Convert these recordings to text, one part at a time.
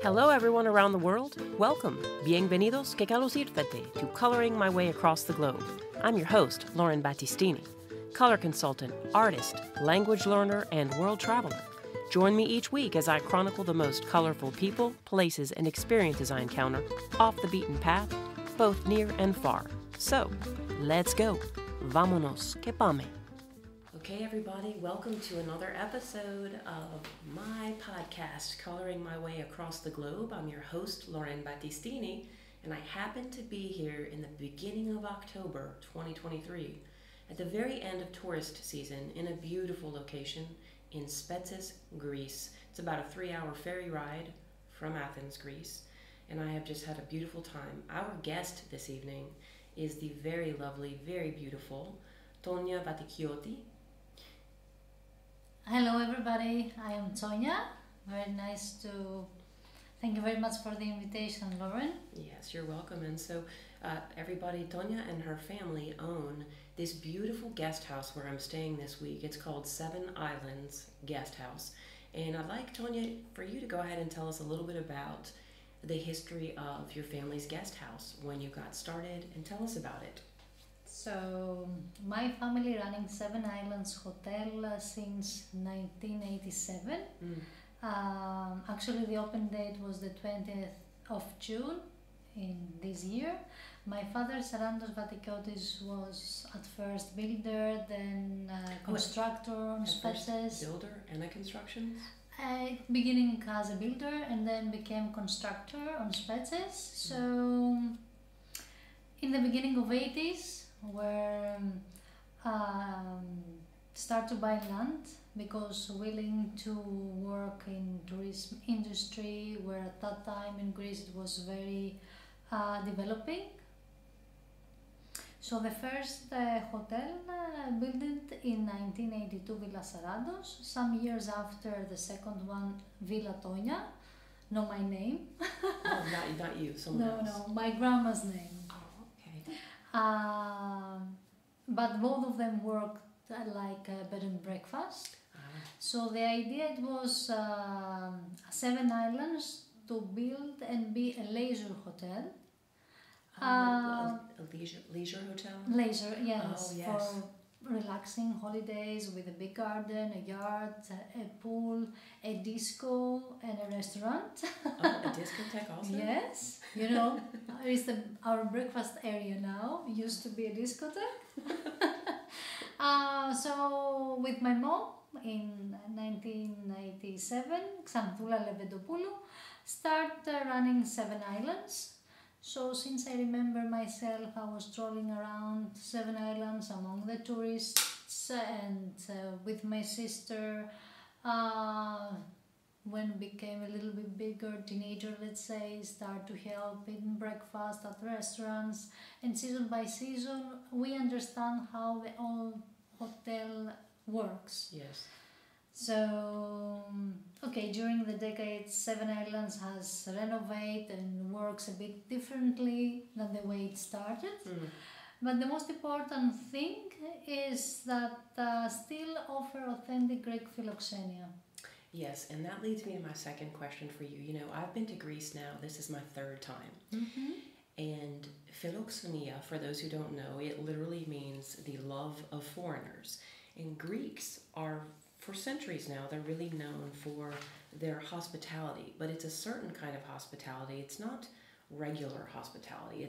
Hello everyone around the world. Welcome. Bienvenidos que calosirfete to Coloring My Way Across the Globe. I'm your host, Lauren Battistini, color consultant, artist, language learner, and world traveler. Join me each week as I chronicle the most colorful people, places, and experiences I encounter off the beaten path, both near and far. So, let's go. Vámonos, que pame. Okay, everybody, welcome to another episode of my podcast, Coloring My Way Across the Globe. I'm your host, Lauren Battistini, and I happen to be here in the beginning of October 2023, at the very end of tourist season in a beautiful location in Spetses, Greece. It's about a 3-hour ferry ride from Athens, Greece, and I have just had a beautiful time. Our guest this evening is the very lovely, very beautiful Tonia Vatikiotis. Hello everybody, I am Tonia. Very nice to... Thank you very much for the invitation, Lauren. Yes, you're welcome. And so everybody, Tonia and her family own this beautiful guest house where I'm staying this week. It's called Islands Guesthouse. And I'd like, Tonia, for you to go ahead and tell us a little bit about the history of your family's guest house, when you got started, and tell us about it. So, my family running 7 Islands Hotel since 1987. Actually, the open date was the 20th of June in this year. My father, Islands Vatikiotis, was at first builder, then constructor on Spetses. Builder and a construction? Beginning as a builder and then became constructor on Spetses. So, in the beginning of 80s, where start to buy land because willing to work in tourism industry, where at that time in Greece it was very developing. So the first hotel built it in 1982, Villa Sarados. Some years after the second one, Villa Tonia. No, my name. Oh, not you, someone else. No, my grandma's name. But both of them worked like a bed and breakfast. So the idea it was 7 islands to build and be a leisure hotel. A leisure hotel? Leisure, yes. Oh, yes. For relaxing holidays with a big garden, a yard, a pool, a disco, and a restaurant. Oh, a discotheque also? Yes. You know, it's our breakfast area now. It used to be a discotheque. So with my mom in 1997, Xanthula Leventopoulou, started running 7 islands. So since I remember myself, I was strolling around 7 islands among the tourists and with my sister. When we became a little bit bigger, teenager, let's say, start to help eating breakfast at restaurants, and season by season we understand how the whole hotel works. Yes. So, okay, during the decades, 7 Islands has renovated and works a bit differently than the way it started. But the most important thing is that still offer authentic Greek filoxenia. Yes, and that leads me to my second question for you. You know, I've been to Greece now. This is my 3rd time. Mm-hmm. And filoxenia, for those who don't know, it literally means the love of foreigners. And Greeks are, for centuries now, they're really known for their hospitality. But it's a certain kind of hospitality. It's not regular hospitality.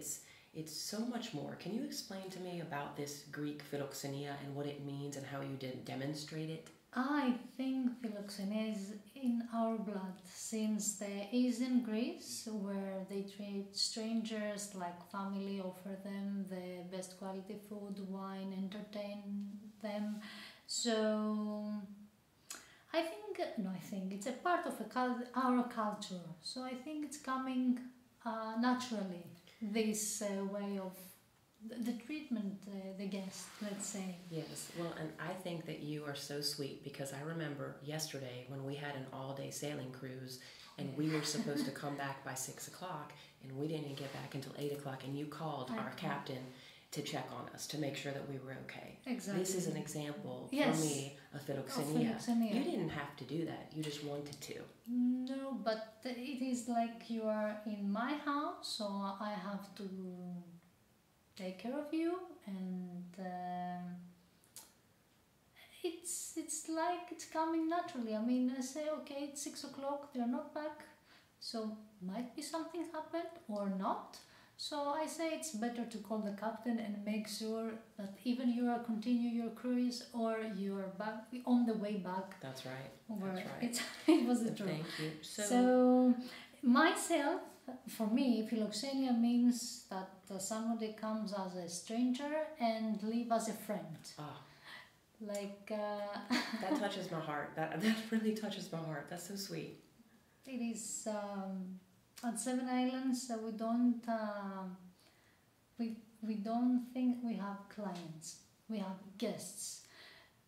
It's so much more. Can you explain to me about this Greek filoxenia and what it means and how you did demonstrate it? I think filoxenia is in our blood, since there is in Greece, where they treat strangers like family, offer them the best quality food, wine, entertain them. So I think it's a part of our culture. So I think it's coming naturally, this way of the treatment, the guest, let's say. Yes, well, and I think that you are so sweet, because I remember yesterday when we had an all-day sailing cruise and we were supposed to come back by 6 o'clock and we didn't get back until 8 o'clock, and you called our captain to check on us, to make sure that we were okay. Exactly. This is an example Yes. for me of filoxenia. Philoxenia. You didn't have to do that. You just wanted to. No, but it is like you are in my house, so I have to take care of you, and it's like it's coming naturally. I mean, I say, okay, it's 6 o'clock, they're not back, so might be something happened or not. So I say it's better to call the captain and make sure that even you are continue your cruise or you are back on the way back. That's right. That's right. It was the truth. Thank you. So myself, for me, philoxenia means that somebody comes as a stranger and leave as a friend. Ah, Like that touches my heart. That really touches my heart. That's so sweet. it is at Seven Islands. We don't think we have clients. We have guests,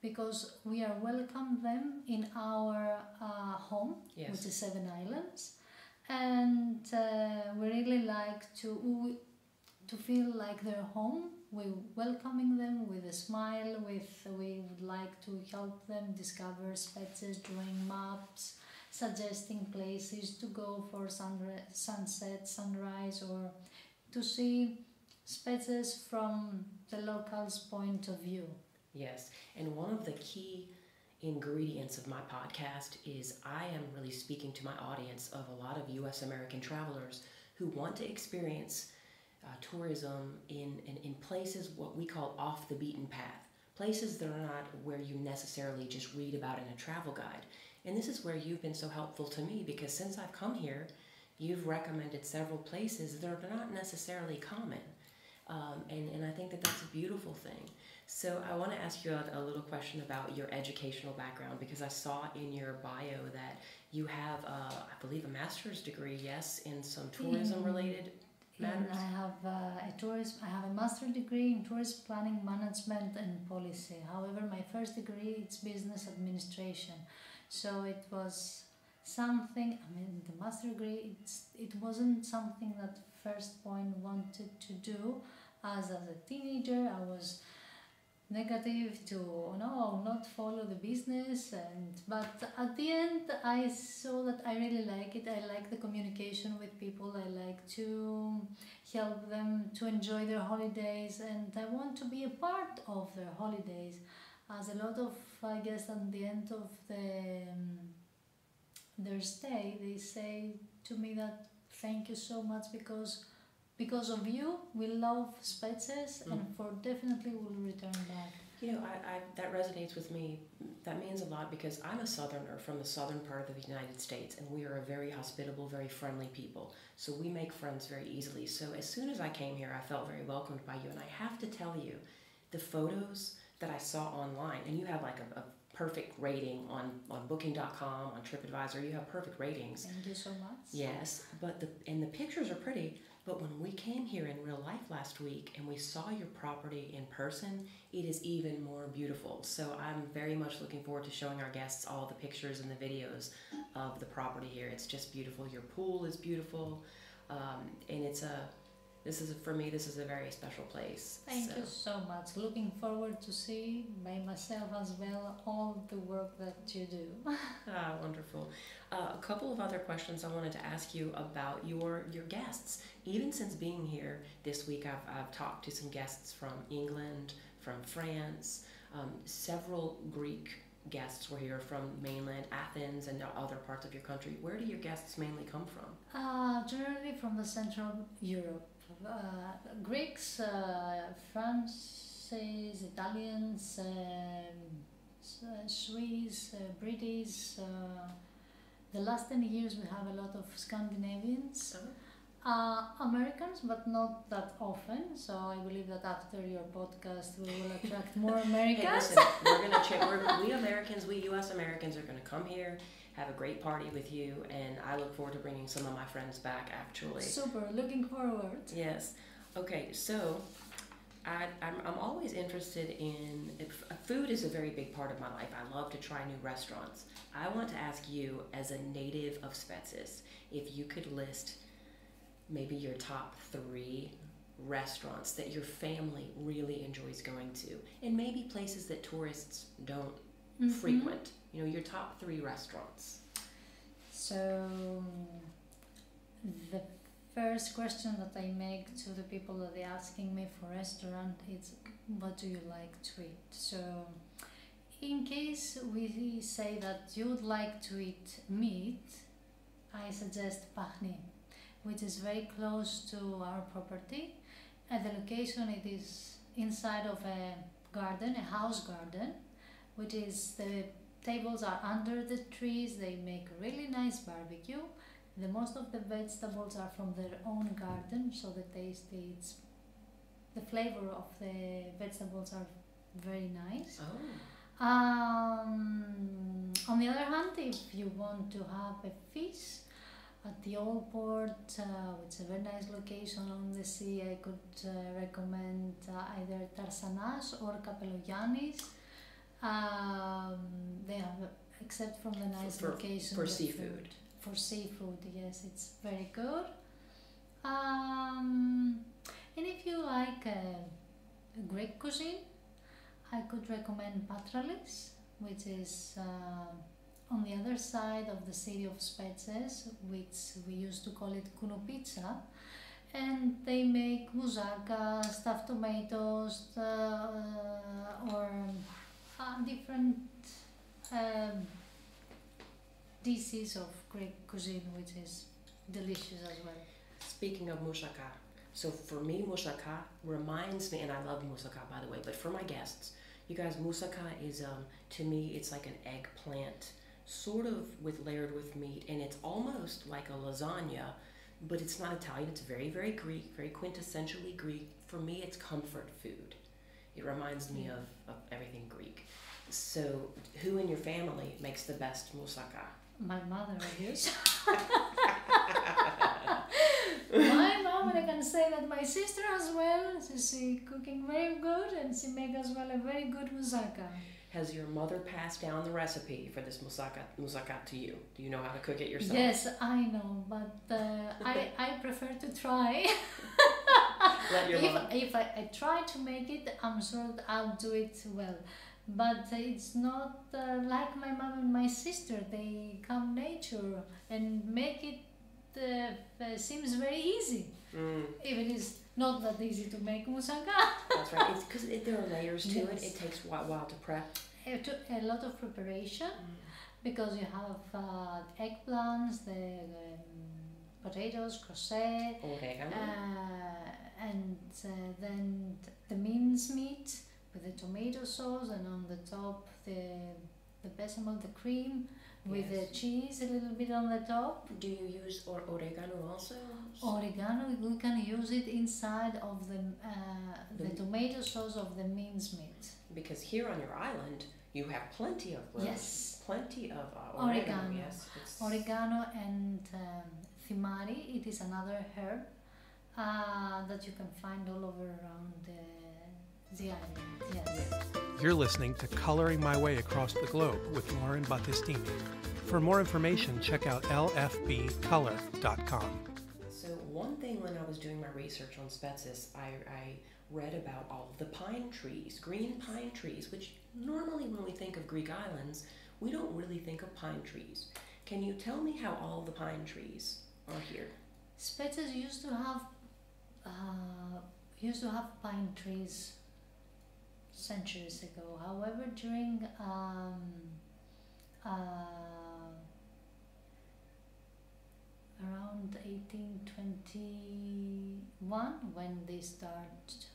because we are welcome them in our home, Yes. which is Seven Islands, and we really like to feel like they're home. We're welcoming them with a smile. We would like to help them discover Spetses, drawing maps, suggesting places to go for sunset, sunrise, or to see Spetses from the locals' point of view. Yes, and one of the key ingredients of my podcast is I am really speaking to my audience of a lot of U.S. American travelers who want to experience tourism in places what we call off the beaten path, places that are not where you necessarily just read about in a travel guide. And this is where you've been so helpful to me, because since I've come here, you've recommended several places that are not necessarily common. And I think that that's a beautiful thing. So I want to ask you a little question about your educational background, because I saw in your bio that you have, I believe, a master's degree, yes, in some tourism-related matters? And I have a master's degree in tourist planning, management, and policy. However, my first degree is business administration. So it was something. I mean, the master degree. It wasn't something that first point wanted to do. As a teenager, I was negative to no, not follow the business, but at the end I saw that I really like it. I like the communication with people. I like to help them to enjoy their holidays, and I want to be a part of their holidays. As a lot of, I guess, at the end of their stay, they say to me that thank you so much, because of you, we love Spetses, and for definitely we'll return back. You know, I that resonates with me. That means a lot, because I'm a southerner from the southern part of the United States, and we are a very hospitable, very friendly people. So we make friends very easily. So as soon as I came here, I felt very welcomed by you. And I have to tell you, the photos that I saw online, and you have like a perfect rating on Booking.com, on TripAdvisor. You have perfect ratings. Thank you so much. Yes, but the pictures are pretty. But when we came here in real life last week and we saw your property in person, it is even more beautiful. So I'm very much looking forward to showing our guests all the pictures and the videos of the property here. It's just beautiful. Your pool is beautiful, and for me, this is a very special place. Thank you so much. Looking forward to see by myself as well all the work that you do. Wonderful. A couple of other questions I wanted to ask you about your guests. Even since being here this week, I've talked to some guests from England, from France. Several Greek guests were here from mainland Athens and other parts of your country. Where do your guests mainly come from? Generally from the Central Europe. Greeks, French, Italians, Swiss, British. The last 10 years we have a lot of Scandinavians. Americans, but not that often. So I believe that after your podcast we will attract more Americans. Hey, listen, we're gonna check. We U.S. Americans are gonna come here, have a great party with you, and I look forward to bringing some of my friends back. Actually, super. Looking forward. Yes. Okay. So, I'm always interested in food. Is a very big part of my life. I love to try new restaurants. I want to ask you, as a native of Spetses, if you could list maybe your top 3 restaurants that your family really enjoys going to, and maybe places that tourists don't frequent. You know, your top 3 restaurants. So the first question that I make to the people that they're asking me for restaurant is, what do you like to eat? So in case we say that you would like to eat meat, I suggest Pahni, which is very close to our property. At the location, it is inside of a garden, a house garden, which is the tables are under the trees. They make a really nice barbecue. The most of the vegetables are from their own garden, so the the flavor of the vegetables are very nice. Oh. On the other hand, if you want to have a fish at the Old Port, which is a very nice location on the sea, I could recommend either Tarsanas or Kapelogiannis. They have, except from the nice location for seafood. For seafood, yes, it's very good. And if you like Greek cuisine, I could recommend Patralis, which is on the other side of the city of Spetses, which we used to call it Kounoupitsa, and they make moussaka, stuffed tomatoes, or different dishes of Greek cuisine, which is delicious as well. Speaking of moussaka, so for me, moussaka reminds me, and I love moussaka by the way, but for my guests, you guys, moussaka is, to me, it's like an eggplant, sort of layered with meat, and it's almost like a lasagna, but it's not Italian. It's very, very Greek, very quintessentially Greek. For me, it's comfort food. It reminds me of everything Greek. So, who in your family makes the best moussaka? My mother, I guess. My mom, and I can say that my sister as well. She's cooking very good, and she makes as well a very good moussaka. Has your mother passed down the recipe for this moussaka to you? Do you know how to cook it yourself? Yes, I know, but I prefer to try. If I try to make it, I'm sure that I'll do it well. But it's not like my mom and my sister. They come nature and make it seems very easy. Even it's not that easy to make moussaka. That's right. It's because there are layers to it. It takes a while to prep. A lot of preparation, because you have eggplants, the potatoes, crochet, and then the mincemeat with the tomato sauce, and on the top the bechamel, the cream, with the cheese a little bit on the top. Do you use oregano also? Oregano, we can use it inside of the tomato sauce of the mincemeat. Because here on your island, you have plenty of herbs. Yes. Plenty of oregano. Yes. Oregano and thimari. It is another herb that you can find all over around the island. Yes. You're listening to Coloring My Way Across the Globe with Lauren Battistini. For more information, check out lfbcolor.com. So one thing when I was doing my research on Spetses, I read about all of the pine trees, green pine trees, which normally when we think of Greek islands, we don't really think of pine trees. Can you tell me how all the pine trees are here? Spetses used to have pine trees centuries ago. However, during around 1821, when they start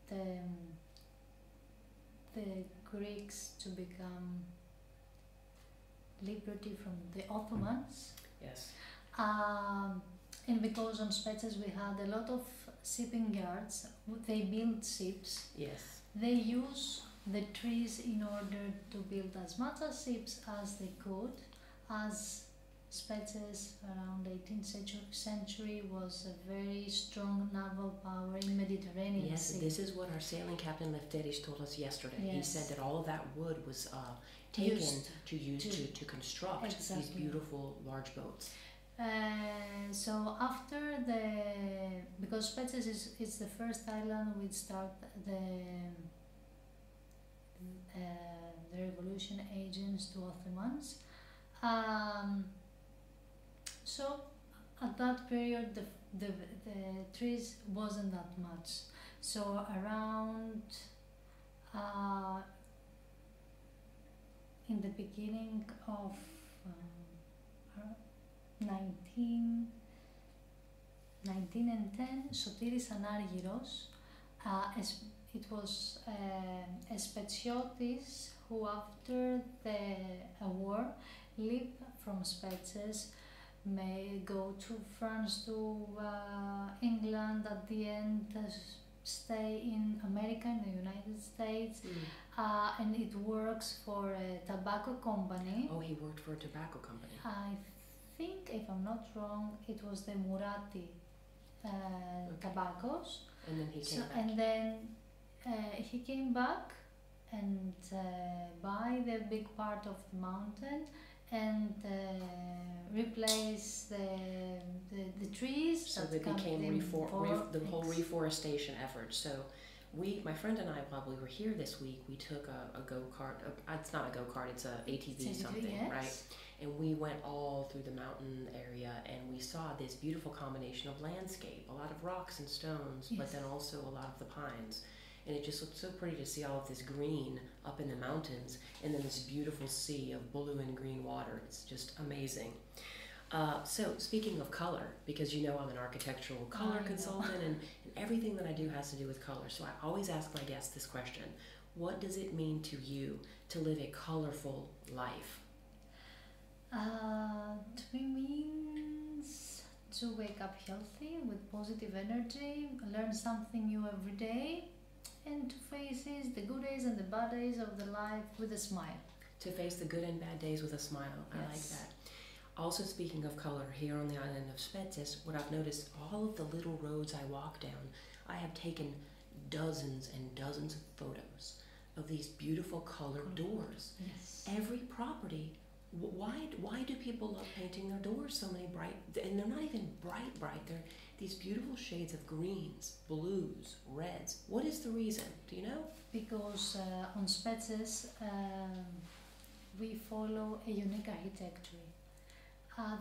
the Greeks to become liberty from the Ottomans. Yes. And because on Spetses we had a lot of shipping yards, they build ships. Yes. They use the trees in order to build as much as ships as they could, as Spetses around 18th century was a very strong naval power in Mediterranean Yes, Sea. this is what our sailing captain Lefteris told us yesterday. Yes. He said that all of that wood was taken to construct these beautiful large boats. So after because Spetses is the first island which start the revolution agents to Ottomans. So at that period the trees wasn't that much. So around in the beginning of 1910, Sotiris Anargyros, it was Spetsiotis who after the war lived from Spetses, may go to France, to England, at the end stay in America, in the United States, and it works for a tobacco company. Oh, he worked for a tobacco company. I think, if I'm not wrong, it was the Murati tobaccos. And then he came back. And then he came back and buy the big part of the mountain and replace the trees. So they became the whole reforestation effort. So my friend and I, while we were here this week, we took a go-kart. It's not a go-kart, it's a ATV something, yes. Right? And we went all through the mountain area and we saw this beautiful combination of landscape, a lot of rocks and stones, yes. But then also a lot of the pines. And it just looked so pretty to see all of this green up in the mountains and then this beautiful sea of blue and green water. It's just amazing. So speaking of color, because you know I'm an architectural color consultant and everything that I do has to do with color. So I always ask my guests this question: what does it mean to you to live a colorful life? To me means to wake up healthy with positive energy, learn something new every day, and to face the good days and the bad days of the life with a smile. To face the good and bad days with a smile. Yes. I like that. Also, speaking of color, here on the island of Spetses, what I've noticed, all of the little roads I walk down, I have taken dozens and dozens of photos of these beautiful colored doors. Yes. Every property. Why do people love painting their doors so many bright, and they're not even bright, they're these beautiful shades of greens, blues, reds. What is the reason? Do you know? Because on Spetses we follow a unique architecture.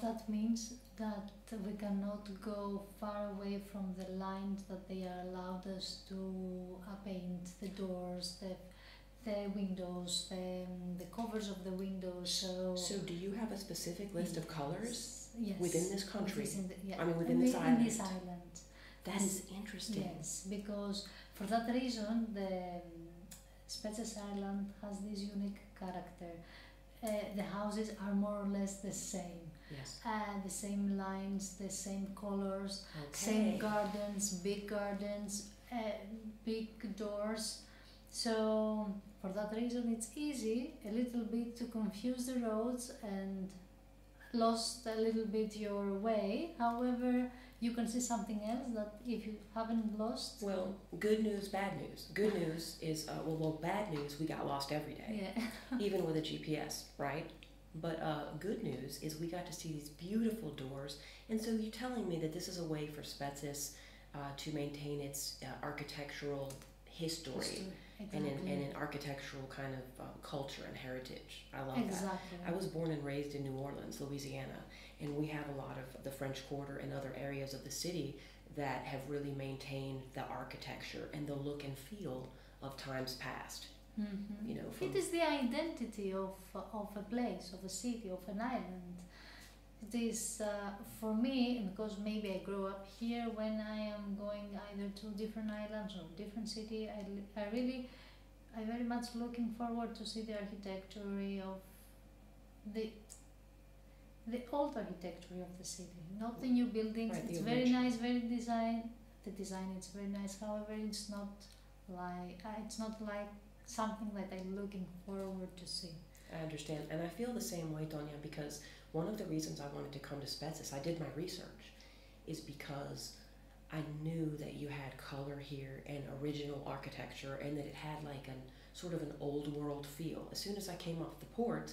That means that we cannot go far away from the lines that they are allowed us to paint the doors, the windows, the covers of the windows. So do you have a specific list of colors? Yes. Within this country? Within this island. That is interesting. Yes, because for that reason the Spetses Island has this unique character. The houses are more or less the same. Yes. The same lines, the same colors, okay. Same gardens, big doors. So for that reason it's easy a little bit to confuse the roads and lost a little bit your way. However, you can see something else that if you haven't lost. Well, good news, bad news. Good news is, bad news, we got lost every day. Yeah. Even with a GPS, right? But good news is we got to see these beautiful doors. And so you're telling me that this is a way for Spetses to maintain its architectural history. Exactly. And an architectural kind of culture and heritage. I love exactly. that. I was born and raised in New Orleans, Louisiana, and we have a lot of the French Quarter and other areas of the city that have really maintained the architecture and the look and feel of times past. Mm-hmm. You know, it is the identity of a place, of a city, of an island. It is for me, because maybe I grew up here. When I am going either to different islands or different city, I very much looking forward to see the architecture of the old architecture of the city, not the new buildings. Right, it's very nice, very design. The design is very nice. However, it's not like something that I'm looking forward to see. I understand, and I feel the same way, Tonia, because one of the reasons I wanted to come to Spetses, I did my research, is because I knew that you had color here and original architecture, and that it had like sort of an old world feel. As soon as I came off the port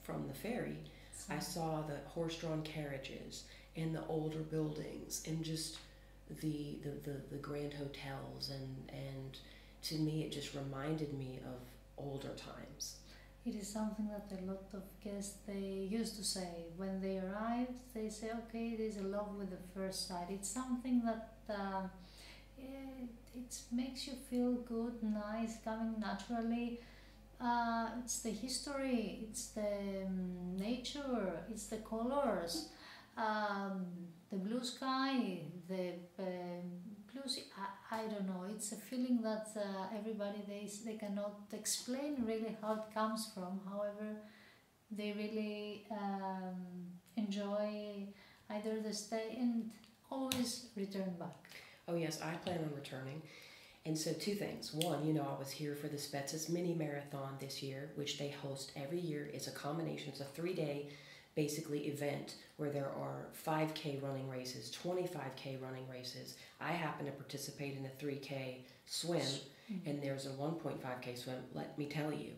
from the ferry, I saw the horse-drawn carriages and the older buildings and just the grand hotels, and to me it just reminded me of older times. It is something that a lot of guests, they used to say when they arrived. They say, okay, it is a love with the first sight. It's something that it makes you feel good, nice, coming naturally. It's the history, it's the nature, it's the colors, the blue sky, the blue sea. I don't know. It's a feeling that everybody, they cannot explain really how it comes from. However, they really enjoy either the stay and always return back. Oh yes, I plan on returning. And so two things. One, I was here for the Spetses mini marathon this year, which they host every year. It's a combination. It's a 3-day basically event where there are 5K running races, 25K running races. I happen to participate in a 3K swim, and there's a 1.5K swim. Let me tell you.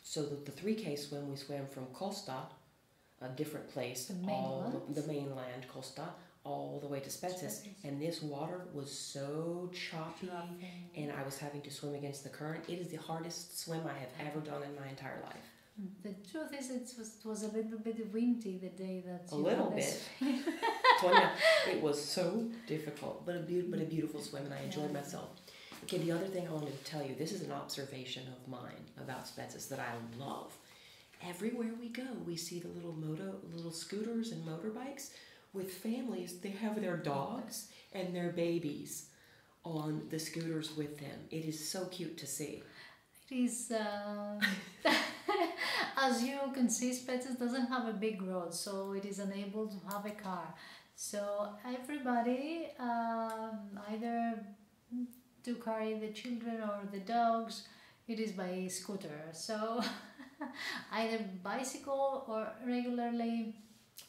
So the 3K swim, we swam from Costa, a different place, the mainland Costa, all the way to Spetses, and this water was so choppy, and I was having to swim against the current. It is the hardest swim I have ever done in my entire life. The truth is, it was a little bit windy the day that you a little bit. Tonia, it was so difficult, but a beautiful swim, and I enjoyed myself. Okay, the other thing I wanted to tell you, this is an observation of mine about Spetses that I love. Everywhere we go, we see the little scooters and motorbikes with families. They have their dogs and their babies on the scooters with them. It is so cute to see. It is, as you can see, Spetses doesn't have a big road, so it is unable to have a car. So everybody, either to carry the children or the dogs, it is by scooter. So either bicycle or regularly,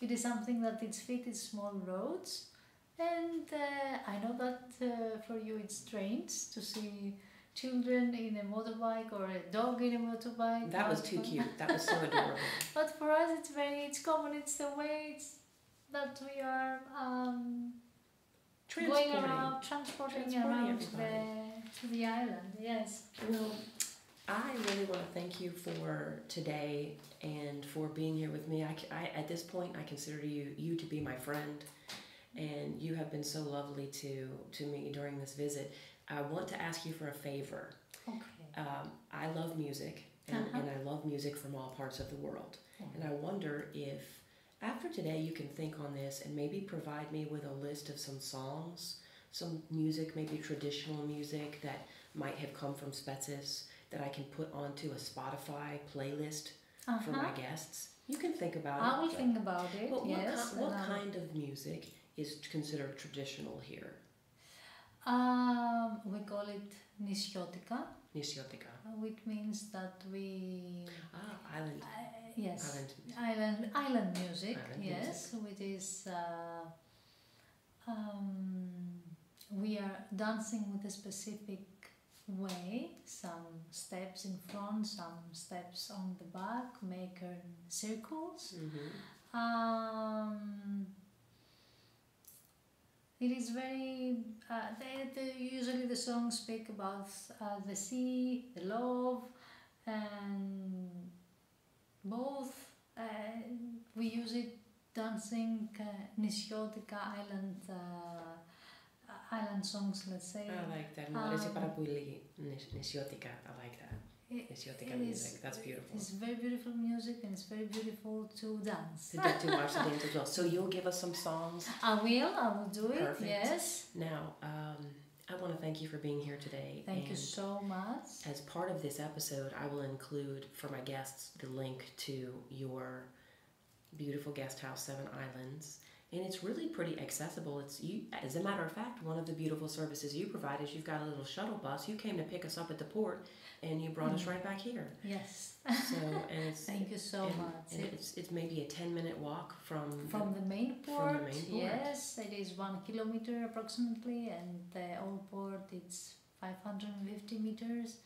it is something that it's fit in small roads. And I know that for you it's strange to see children in a motorbike or a dog in a motorbike. That was too cute. That was so adorable. But for us it's common. It's the way that we are going around, transporting around to the island. Yes. Well, I really want to thank you for today and for being here with me. I at this point, I consider you to be my friend, and you have been so lovely to me during this visit. I want to ask you for a favor. Okay. I love music, and I love music from all parts of the world. And I wonder if after today you can think on this and maybe provide me with a list of some songs, some music, maybe traditional music that might have come from Spetses that I can put onto a Spotify playlist for my guests. You can think about it. I will think about it, But yes. what kind of music is considered traditional here? We call it nisiotika. Nisiotika. Which means that we... island. Yes. Island music. Island yes. Which is... we are dancing with a specific way. Some steps in front, some steps on the back, making circles. It is very, usually the songs speak about the sea, the love, and both. We use it dancing nisiotika island songs, let's say. I like that. Nisiotika, I like that. Nisiotika music, that's beautiful. It's very beautiful music, and it's very beautiful to dance. To watch the dance as well. So you'll give us some songs? I will do it. Perfect. Yes. Now, I want to thank you for being here today. Thank you so much. As part of this episode, I will include for my guests the link to your beautiful guest house, 7 Islands. And it's really pretty accessible. As a matter of fact, one of the beautiful services you provide is you've got a little shuttle bus. You came to pick us up at the port, and you brought us right back here. Yes. So, and it's, thank you so much. And it's maybe a 10-minute walk from the main port. From the main port. Yes, it is 1 kilometer approximately, and the old port it's 550 meters.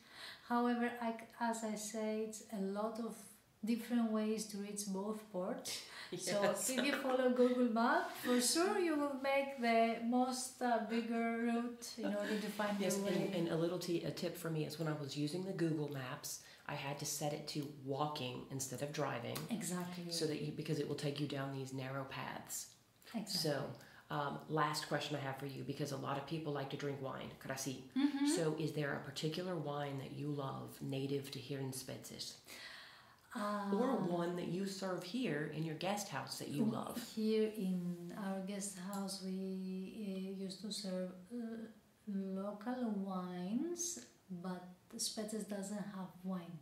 However, as I say, it's a lot of different ways to reach both ports. Yes. So if you follow Google Maps, for sure you will make the most bigger route in order to find Yes, your way. and a tip for me is when I was using the Google Maps, I had to set it to walking instead of driving. Exactly. So that because it will take you down these narrow paths. Exactly. So, last question I have for you, because a lot of people like to drink wine, krasi. Mm-hmm. So is there a particular wine that you love native to here in Spetses? Or one that you serve here in your guest house that you love? Here in our guest house, we used to serve local wines, but Spetses doesn't have wine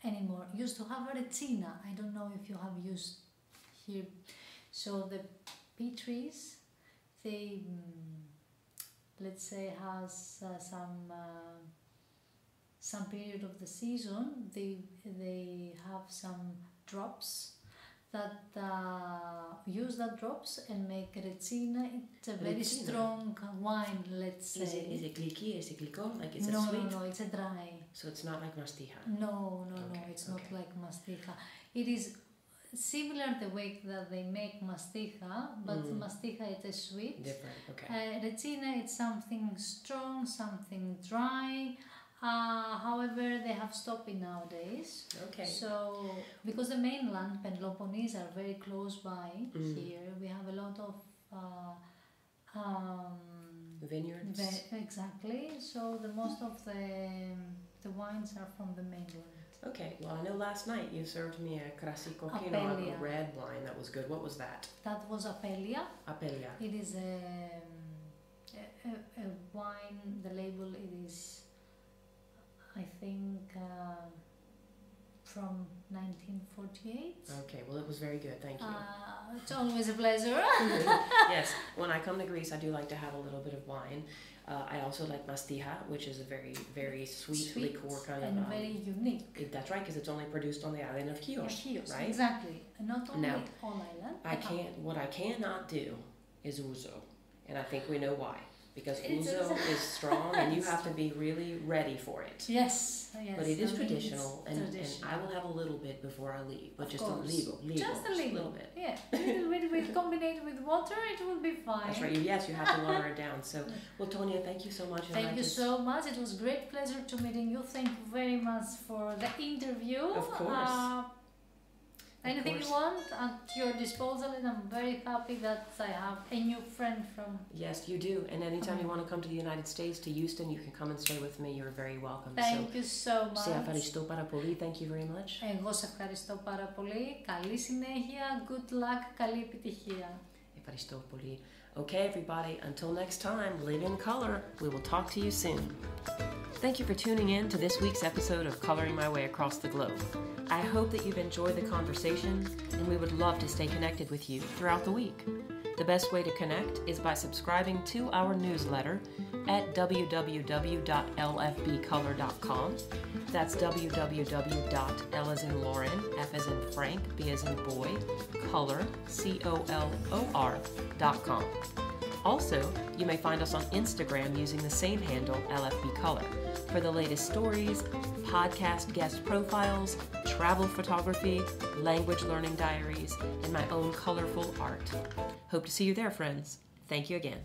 anymore. Used to have a Regina. I don't know if you have used here. So the peach trees, they let's say has some period of the season they have some drops that use that drops and make Regina. It's a very Regina. Strong wine, let's say. Is it clicky? Is it clicón? Like it's no, a sweet? No, it's a dry. So it's not like mastija? No, Okay, it's not like mastija. It is similar the way that they make mastija, but mastija is a sweet. Different, okay. Regina, it's something strong, something dry. However, they have stopped it nowadays. Okay. So, because the mainland Peloponnese are very close by here, we have a lot of vineyards. Exactly. So the most of the wines are from the mainland. Okay. Well, I know last night you served me a krasi coquino, Apelia. a red wine that was good. What was that? That was Apelia. Apelia. It is a wine. The label it is, I think, from 1948. Okay, well, it was very good. Thank you. It's always a pleasure. Yes, when I come to Greece, I do like to have a little bit of wine. I also like mastija, which is a very, very sweet liqueur kind and of. very unique. That's right, because it's only produced on the island of Chios, right? Exactly. And not only Now, on island. What I cannot do is ouzo, and I think we know why. Because It's ouzo is strong, and you have to be really ready for it. Yes. But it is I think traditional, it's and traditional. I will have a little bit before I leave, but Of just course. Just a little bit. Yeah, with combined with water, it will be fine. That's right. Yes, you have to water it down. So, well, Tonia, thank you so much. And Thank you so much. It was a great pleasure to meeting you. Thank you very much for the interview. Of course. Anything you want at your disposal, and I'm very happy that I have a new friend from... Yes, you do. And anytime you want to come to the United States, to Houston, you can come and stay with me. You're very welcome. Thank you so much. Σε ευχαριστώ πάρα πολύ. Thank you very much. Εγώ σε ευχαριστώ πάρα πολύ. Καλή συνέχεια. Good luck. Καλή επιτυχία. Ευχαριστώ πολύ. Okay, everybody, until next time, live in color. We will talk to you soon. Thank you for tuning in to this week's episode of Coloring My Way Across the Globe. I hope that you've enjoyed the conversation, and we would love to stay connected with you throughout the week. The best way to connect is by subscribing to our newsletter at www.lfbcolor.com. That's www.l as in Lauren, F as in Frank, B as in boy, color, COLOR.com. Also, you may find us on Instagram using the same handle, LFBcolor, for the latest stories, podcast guest profiles, travel photography, language learning diaries, and my own colorful art. Hope to see you there, friends. Thank you again.